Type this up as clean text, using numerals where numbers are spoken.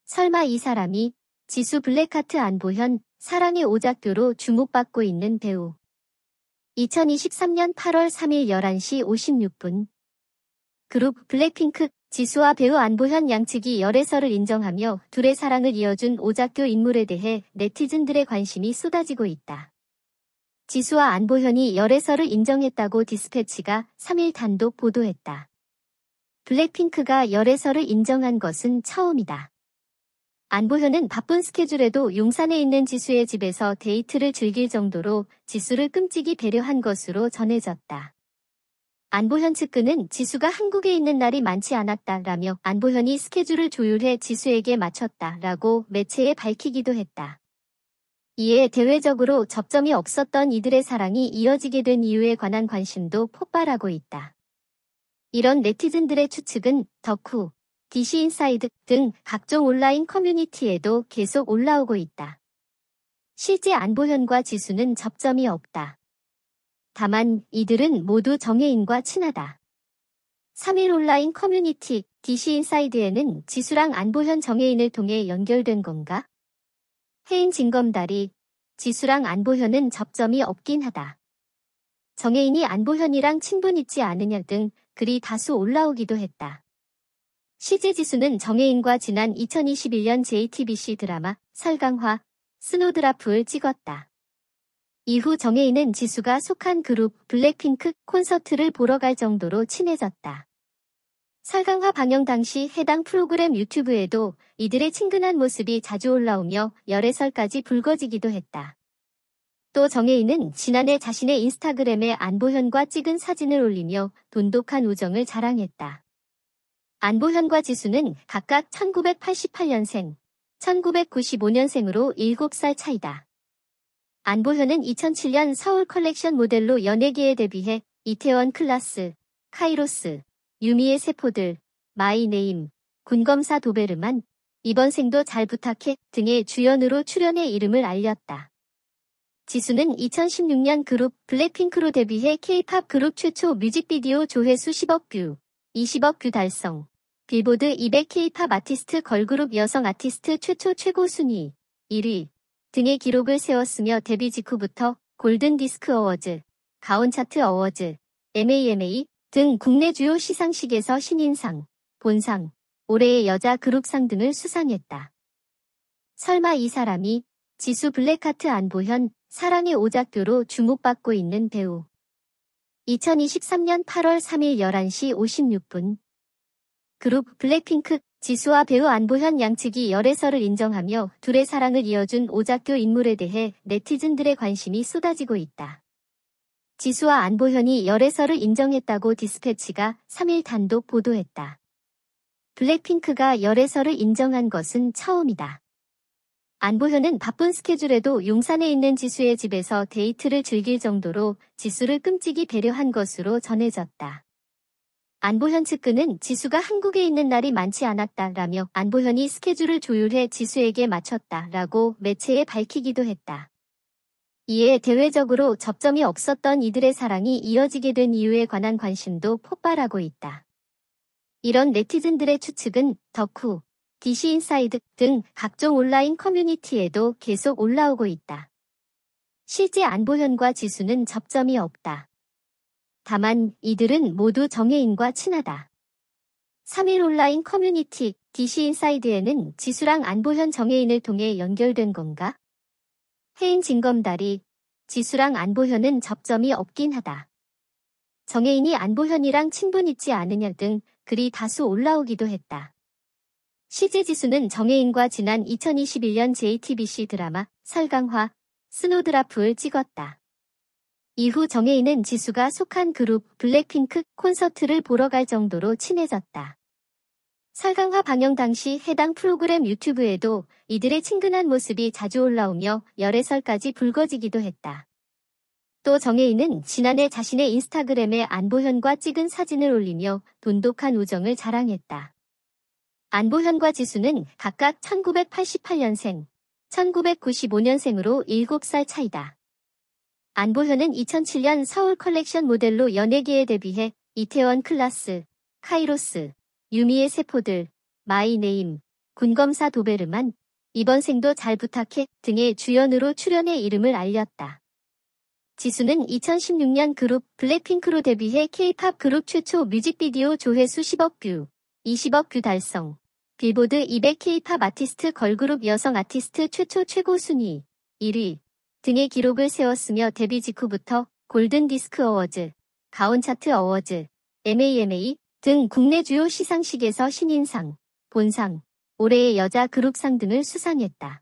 설마 이 사람이 지수 블랙하트 안보현, 사랑의 오작교로 주목받고 있는 배우. 2023년 8월 3일 11시 56분. 그룹 블랙핑크, 지수와 배우 안보현 양측이 열애설을 인정하며 둘의 사랑을 이어준 오작교 인물에 대해 네티즌들의 관심이 쏟아지고 있다. 지수와 안보현이 열애설을 인정했다고 디스패치가 3일 단독 보도했다. 블랙핑크가 열애설을 인정한 것은 처음이다. 안보현은 바쁜 스케줄에도 용산에 있는 지수의 집에서 데이트를 즐길 정도로 지수를 끔찍이 배려한 것으로 전해졌다. 안보현 측근은 지수가 한국에 있는 날이 많지 않았다라며 안보현이 스케줄을 조율해 지수에게 맞췄다라고 매체에 밝히기도 했다. 이에 대외적으로 접점이 없었던 이들의 사랑이 이어지게 된 이유에 관한 관심도 폭발하고 있다. 이런 네티즌들의 추측은 덕후, DC인사이드 등 각종 온라인 커뮤니티에도 계속 올라오고 있다. 실제 안보현과 지수는 접점이 없다. 다만 이들은 모두 정혜인과 친하다. 3일 온라인 커뮤니티 DC인사이드에는 지수랑 안보현 정혜인을 통해 연결된 건가? 혜인 징검다리, 지수랑 안보현은 접점이 없긴 하다. 정혜인이 안보현이랑 친분 있지 않으냐 등 글이 다수 올라오기도 했다. 실제 지수는 정혜인과 지난 2021년 JTBC 드라마 설강화, 스노드라프를 찍었다. 이후 정혜인은 지수가 속한 그룹 블랙핑크 콘서트를 보러 갈 정도로 친해졌다. 설강화 방영 당시 해당 프로그램 유튜브에도 이들의 친근한 모습이 자주 올라오며 열애설까지 불거지기도 했다. 또 정혜인은 지난해 자신의 인스타그램에 안보현과 찍은 사진을 올리며 돈독한 우정을 자랑했다. 안보현과 지수는 각각 1988년생, 1995년생으로 7살 차이다. 안보현은 2007년 서울 컬렉션 모델로 연예계에 데뷔해 이태원 클라스, 카이로스, 유미의 세포들, 마이네임, 군검사 도베르만, 이번 생도 잘 부탁해 등의 주연으로 출연해 이름을 알렸다. 지수는 2016년 그룹 블랙핑크로 데뷔해 K-팝 그룹 최초 뮤직비디오 조회수 10억 뷰, 20억 뷰 달성, 빌보드 200 K-팝 아티스트 걸그룹 여성 아티스트 최초 최고 순위 1위 등의 기록을 세웠으며 데뷔 직후부터 골든디스크 어워즈, 가온차트 어워즈, MAMA 등 국내 주요 시상식에서 신인상, 본상, 올해의 여자 그룹상 등을 수상했다. 설마 이 사람이 지수 블랙하트 안보현, 사랑의 오작교로 주목받고 있는 배우. 2023년 8월 3일 11시 56분. 그룹 블랙핑크, 지수와 배우 안보현 양측이 열애설을 인정하며 둘의 사랑을 이어준 오작교 인물에 대해 네티즌들의 관심이 쏟아지고 있다. 지수와 안보현이 열애설을 인정했다고 디스패치가 3일 단독 보도했다. 블랙핑크가 열애설을 인정한 것은 처음이다. 안보현은 바쁜 스케줄에도 용산에 있는 지수의 집에서 데이트를 즐길 정도로 지수를 끔찍이 배려한 것으로 전해졌다. 안보현 측근은 지수가 한국에 있는 날이 많지 않았다라며 안보현이 스케줄을 조율해 지수에게 맞췄다라고 매체에 밝히기도 했다. 이에 대외적으로 접점이 없었던 이들의 사랑이 이어지게 된 이유에 관한 관심도 폭발하고 있다. 이런 네티즌들의 추측은 덕후, DC인사이드 등 각종 온라인 커뮤니티에도 계속 올라오고 있다. 실제 안보현과 지수는 접점이 없다. 다만 이들은 모두 정혜인과 친하다. 3일 온라인 커뮤니티 DC인사이드에는 지수랑 안보현 정혜인을 통해 연결된 건가? 혜인 징검다리, 지수랑 안보현은 접점이 없긴 하다. 정혜인이 안보현이랑 친분 있지 않으냐 등 글이 다수 올라오기도 했다. 실제 지수는 정혜인과 지난 2021년 JTBC 드라마 설강화, 스노드라프를 찍었다. 이후 정혜인은 지수가 속한 그룹 블랙핑크 콘서트를 보러 갈 정도로 친해졌다. 설강화 방영 당시 해당 프로그램 유튜브에도 이들의 친근한 모습이 자주 올라오며 열애설까지 불거지기도 했다. 또 정혜인은 지난해 자신의 인스타그램에 안보현과 찍은 사진을 올리며 돈독한 우정을 자랑했다. 안보현과 지수는 각각 1988년생, 1995년생으로 7살 차이다. 안보현은 2007년 서울 컬렉션 모델로 연예계에 데뷔해 이태원 클라스, 카이로스, 유미의 세포들, 마이네임, 군검사 도베르만, 이번 생도 잘 부탁해 등의 주연으로 출연해 이름을 알렸다. 지수는 2016년 그룹 블랙핑크로 데뷔해 K-팝 그룹 최초 뮤직비디오 조회수 10억 뷰, 20억 뷰 달성, 빌보드 200 K-팝 아티스트 걸그룹 여성 아티스트 최초 최고 순위 1위 등의 기록을 세웠으며 데뷔 직후부터 골든 디스크 어워즈, 가온 차트 어워즈, MAMA 등 국내 주요 시상식에서 신인상, 본상, 올해의 여자 그룹상 등을 수상했다.